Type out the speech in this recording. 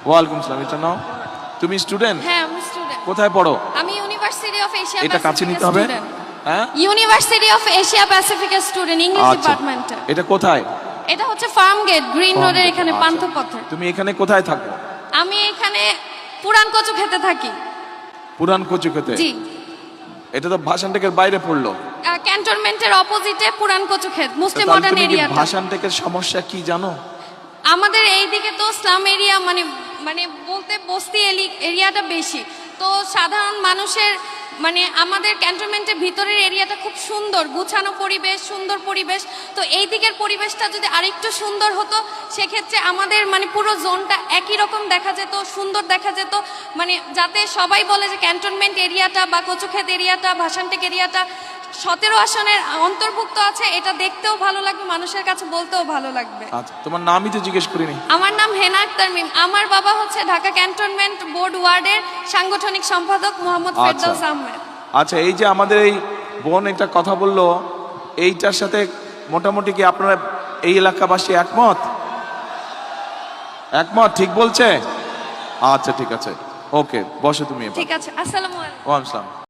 ওয়ালাইকুম আসসালাম। এটা নাও। তুমি স্টুডেন্ট? হ্যাঁ আমি স্টুডেন্ট। কোথায় পড়ো? আমি ইউনিভার্সিটি অফ এশিয়া এটা কাছে নিতে হবে। হ্যাঁ, ইউনিভার্সিটি অফ এশিয়া প্যাসিফিকের স্টুডেন্ট, ইংলিশ ডিপার্টমেন্টে। এটা কোথায়? এটা হচ্ছে ফার্ম গেট, গ্রিন রোডের এখানে পান্থপথে। তুমি এখানে কোথায় থাকো? আমি এখানে পুরান কচু খেতে থাকি। পুরান কচু খেতে? জি। এটা তো ভাষানটেকের বাইরে পড়লো। ক্যান্টনমেন্টের অপোজিটে পুরান কচু খেত, মুসলিম তাহলে মডার্ন তুমি কি এরিয়া। ভাষানটেকের সমস্যা কি জানো? আমাদের এইদিকে তো স্লাম এরিয়া, মানে মানে বলতে বস্তি এরিয়াটা বেশি, তো সাধারণ মানুষের মানে আমাদের ক্যান্টনমেন্টের ভিতরের এরিয়াটা খুব সুন্দর, গুছানো পরিবেশ, সুন্দর পরিবেশ। তো এই দিকের পরিবেশটা যদি আরেকটু সুন্দর হতো, সেক্ষেত্রে আমাদের মানে পুরো জোনটা একই রকম দেখা যেত, সুন্দর দেখা যেত, মানে যাতে সবাই বলে যে ক্যান্টনমেন্ট এরিয়াটা বা কচুক্ষেত এরিয়াটা, ভাষানটেক এরিয়াটা 17 আসনের অন্তর্ভুক্ত আছে। এটা দেখতেও ভালো লাগবে, মানুষের কাছে বলতেও ভালো লাগবে। আচ্ছা, তোমার নামই তো জিজ্ঞেস করিনি। আমার নাম হেনা আক্তার মিম। আমার বাবা হচ্ছে ঢাকা ক্যান্টনমেন্ট বোর্ড ওয়ার্ডের সাংগঠনিক সম্পাদক মোহাম্মদ ফেরদৌস আহমেদ। আচ্ছা, এই যে আমাদের এই বোন একটা কথা বললো, এইটার সাথে মোটামুটি কি আপনারা এই এলাকাবাসী একমত? একমত, ঠিক বলছে? আচ্ছা ঠিক আছে, ওকে, বসো তুমি। ঠিক আছে, আসসালামু আলাইকুম। ওয়ালাইকুম আসসালাম।